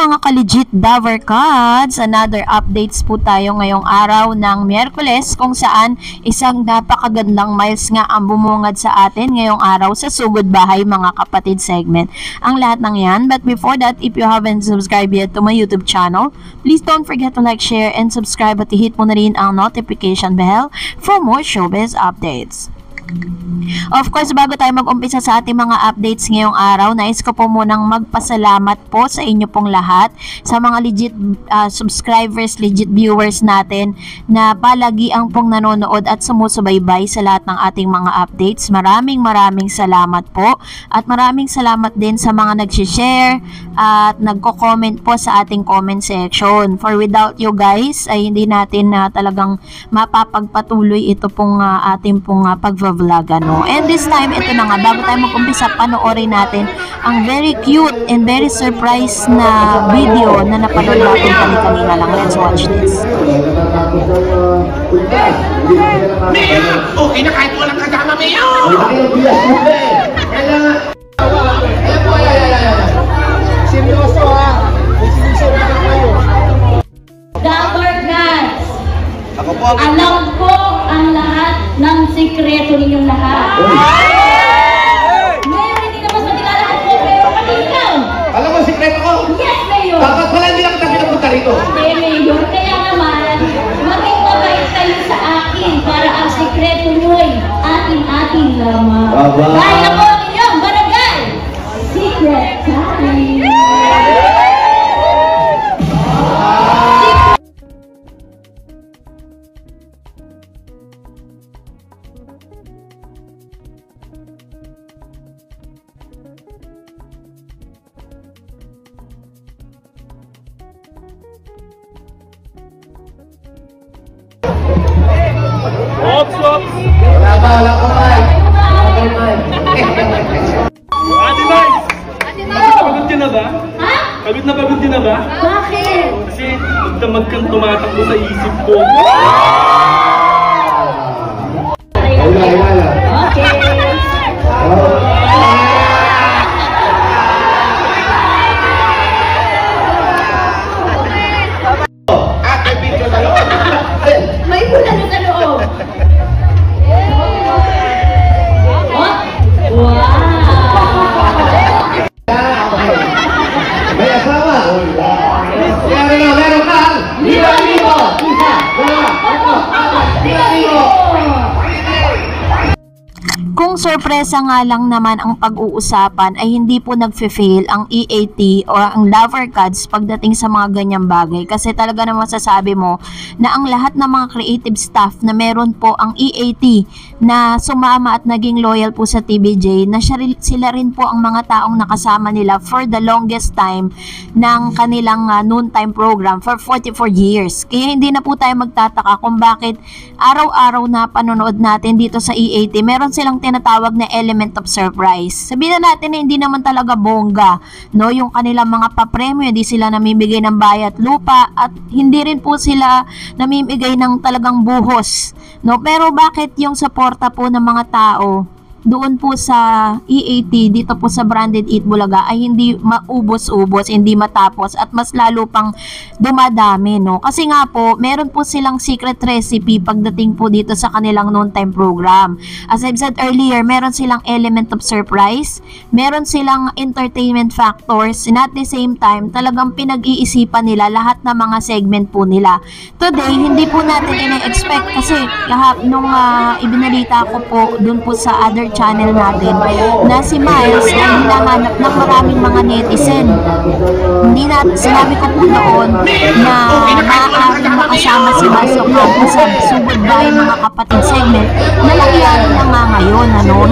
mga ka-legit Daver Cats, another updates po tayo ngayong araw ng Miyerkules kung saan isang napakagandang miles nga ang bumungad sa atin ngayong araw sa Sugod Bahay mga kapatid segment. Ang lahat ng yan, but before that, if you haven't subscribed yet to my YouTube channel, please don't forget to like, share, and subscribe at i-hit mo na rin ang notification bell for more showbiz updates. Of course, bago tayo mag-umpisa sa ating mga updates ngayong araw, nais ko po munang magpasalamat po sa inyo pong lahat, sa mga legit subscribers, legit viewers natin na palagi ang pong nanonood at sumusubaybay sa lahat ng ating mga updates. Maraming salamat po at maraming salamat din sa mga nag-share at nagko-comment po sa ating comment section. For without you guys ay hindi natin talagang mapapagpatuloy ito pong ating pong pag-vlog. No? And this time, ito na nga, bago tayo mag-umpisa, panoorin natin ang very cute and very surprise na video na napanood natin kanina lang. Let's watch this. Mayor! Okay na kahit walang kasama, Mayor! Seryoso ha! Daver Cats! Ako po, alam ko ang lahat ng sikreto ninyong lahat. Mayor, hindi naman sa nilalakad ko, pero pati ikaw. alam mo sikreto ko? Yes, Mayor. Dapat pala hindi lang kita pinapunta rito. Hindi, Mayor. Kaya naman, maging mabait kayo sa akin para ang sikreto nyo'y atin-atin lamang. Dahil ako ang inyong barangay. Secret time. Ops! Wala ko, Mike. Ate Mike! Pagod ka na ba? Ha? Pagod ka na ba? Bakit? Kasi magdamag kang tumatakbo sa isip ko. Okay. May bulan sa loob. Wow! May asawa. Meron ka. Libo. Isa. Dalawa. Tatlo. Apat. 5,000. Kung sorpresa nga lang naman ang pag-uusapan ay hindi po nagfe-fail ang EAT o ang Daver Cats pagdating sa mga ganyang bagay, kasi talaga naman masasabi mo na ang lahat ng mga creative staff na meron po ang EAT na sumama at naging loyal po sa TVJ, na sila rin po ang mga taong nakasama nila for the longest time ng kanilang noontime program for 44 years. Kaya hindi na po tayo magtataka kung bakit araw-araw na panonood natin dito sa EAT meron silang tinatawag na element of surprise. Sabihin na natin na hindi naman talaga bongga, no, yung kanilang mga papremyo, hindi sila namimigay ng bayat lupa at hindi rin po sila namimigay ng talagang buhos, no, pero bakit yung suporta po ng mga tao doon po sa EAT, dito po sa Branded Eat Bulaga ay hindi maubos-ubos, hindi matapos at mas lalo pang dumadami, no? Kasi nga po, meron po silang secret recipe pagdating po dito sa kanilang noontime program. As I've said earlier, meron silang element of surprise, meron silang entertainment factors, and at the same time, talagang pinag-iisipan nila lahat ng mga segment po nila. Today, hindi po natin ina-expect kasi nung ibinalita ko po doon po sa other channel natin na si Miles ay hinahanap ng maraming mga netizen. Hindi na, sinabi ko po noon na maaaring makasama si Miles Ocampo sa Sugod Bahay mga kapatid segment na nangyayari na nga ngayon.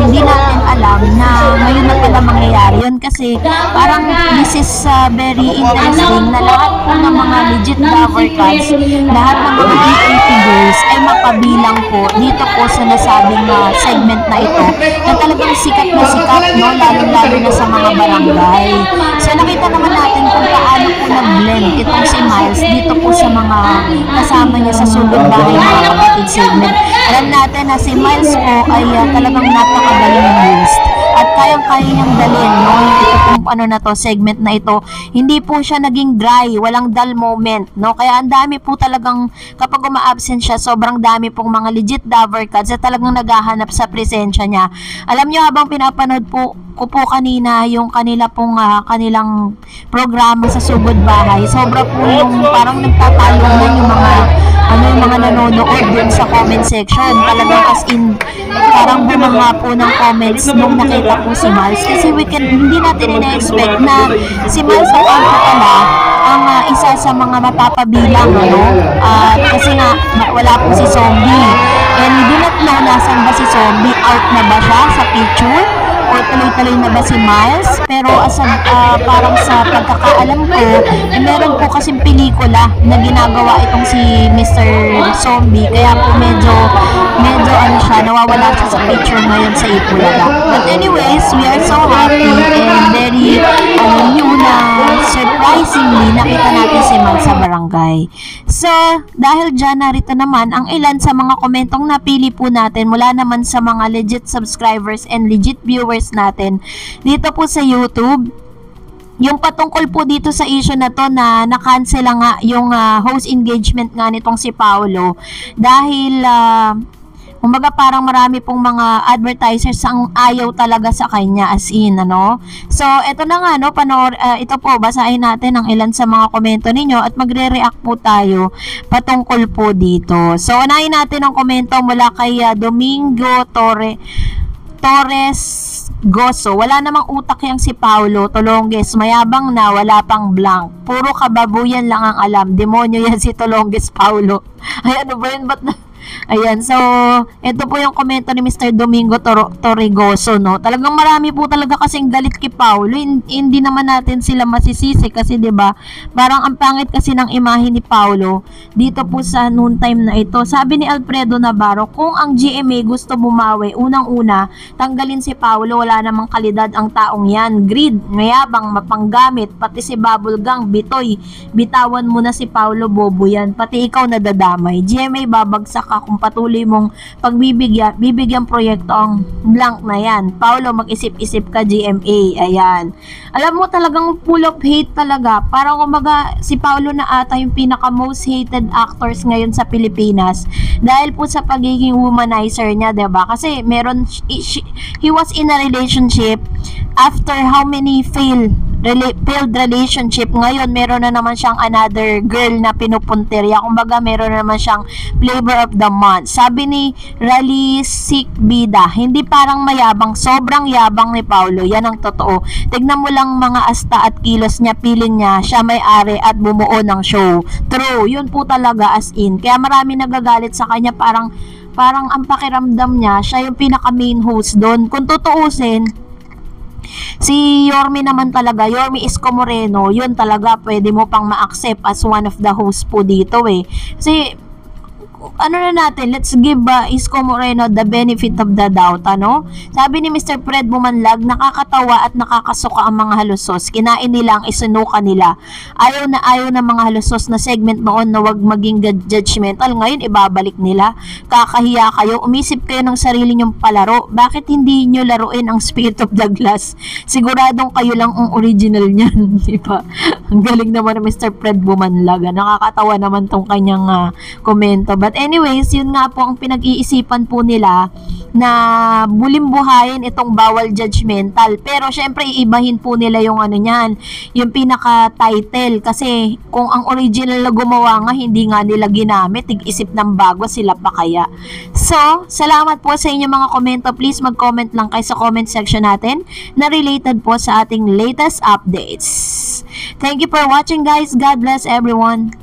Hindi natin alam na ngayon na pala mangyayari yun, kasi parang this is very interesting na lahat po ng mga legit Daver Cats, lahat ng mga EAT girls ay mapabilang po dito po sa nasabing segment na ito, na talagang sikat na sikat, no, lalo-lalo na sa mga barangay. So nakita naman natin kung paano po nag-blend itong si Miles dito po sa mga kasama niya sa Sugod Bahay mga kapatid segment. Alam natin na si Miles po ay talagang napakagaling host. at kayang-kaya niyang dalhin, no? Ito pong ano na to, segment na ito, hindi po siya naging dry, walang dull moment, no? Kaya ang dami po talagang, kapag uma-absent siya, sobrang dami pong mga legit Lover Cards at talagang naghahanap sa presensya niya. Alam niyo, habang pinapanood po ko po kanina yung kanila pong kanilang programa sa Sugod Bahay, sobra po yung parang nagtatalungan yung mga nanonood dun sa comment section. Talagang as in, parang bumanga po ng comments nung nakita po si Miles, kasi hindi natin ina-expect na si Miles ang pala ang isa sa mga mapapabilang, ano? Kasi nga wala po si Zombie, and do not know nasan ba si Zombie, out na ba siya sa picture o tuloy-tuloy na ba si Miles. Pero parang sa pagkakaalam ko, meron po kasing pelikula na ginagawa itong si Mr. Zombie, kaya po medyo ano siya, nawawala siya sa picture ngayon sa Itbulaga. But anyways, we are so happy and very new na surprisingly nakita natin si Miles sa barangay. So, dahil dyan, narito naman ang ilan sa mga komentong napili po natin mula naman sa mga legit subscribers and legit viewers natin dito po sa YouTube. Yung patungkol po dito sa issue na to na na-cancel nga yung host engagement nga nitong si Paolo dahil kumbaga parang marami pong mga advertisers ang ayaw talaga sa kanya, as in, ano. So, eto na nga, no, ito po, basahin natin ang ilan sa mga komento ninyo at magre-react po tayo patungkol po dito. So, unahin natin ang komento mula kay Domingo Torres Goso. Wala namang utak yang si Paolo Tolonges, mayabang na, wala pang blank. Puro kababuyan lang ang alam. Demonyo yan si Tolonges Paolo. Ay, ano ba yun? Ba't na? Ayan, so ito po yung komento ni Mr. Domingo Torregoso, no? Talagang marami po talaga kasing galit kay Paolo. Hindi naman natin sila masisisi kasi 'di ba? Parang ang pangit kasi ng imahe ni Paolo dito po sa noon time na ito. Sabi ni Alfredo Navarro, kung ang GMA gusto bumawi, unang-una, tanggalin si Paolo, wala namang kalidad ang taong 'yan. Greed, mayabang, mapanggamit, pati si Bubblegang, bitoy. Bitawan mo na si Paolo, bobo 'yan. Pati ikaw nadadamay. GMA babagsak kung patuloy mong bibigyan proyekto ang blank na yan. Paolo, mag-isip-isip ka, GMA. Ayan. Alam mo, talagang full of hate talaga. Parang kumaga, si Paolo na ata yung pinaka most hated actors ngayon sa Pilipinas dahil po sa pagiging womanizer niya, diba? Kasi meron, he was in a relationship after how many failed relationship. Ngayon, meron na naman siyang another girl na pinupunterya. Kumbaga, meron na naman siyang flavor of the month. Sabi ni Rally Sikbida, hindi parang mayabang, sobrang yabang ni Paolo. Yan ang totoo. Tignan mo lang mga asta at kilos niya, piling niya, siya may-ari at bumuo ng show. True, yun po talaga, as in. Kaya marami nagagalit sa kanya, parang ang pakiramdam niya, siya yung pinaka main host doon. Kung tutuusin, si Yorme naman talaga, Yorme Isko Moreno, yun talaga pwede mo pang ma-accept as one of the hosts po dito eh. Kasi ano na natin, let's give Isko Moreno the benefit of the doubt, ano? Sabi ni Mr. Fred Bumanlag, nakakatawa at nakakasuka ang mga halusos. Kinain nila ang isinuka nila. Ayaw na mga halusos na segment noon na wag maging judgmental. Ngayon, ibabalik nila. Kakahiya kayo. Umisip kayo ng sarili nyong palaro. Bakit hindi nyo laruin ang Spirit of the Glass? Siguradong kayo lang ang original niyan. Diba? Ang galing naman ng Mr. Fred Bumanlag. Nakakatawa naman tong kanyang komento. But anyways, yun nga po ang pinag-iisipan po nila na bulimbuhayin itong bawal judgmental. Pero syempre iibahin po nila yung ano niyan, yung pinaka-title. Kasi kung ang original na gumawa nga, hindi nga nila ginamit, tig-isip ng bago, sila pa kaya. So, salamat po sa inyong mga komento. Please mag-comment lang kayo sa comment section natin na related po sa ating latest updates. Thank you for watching, guys. God bless everyone.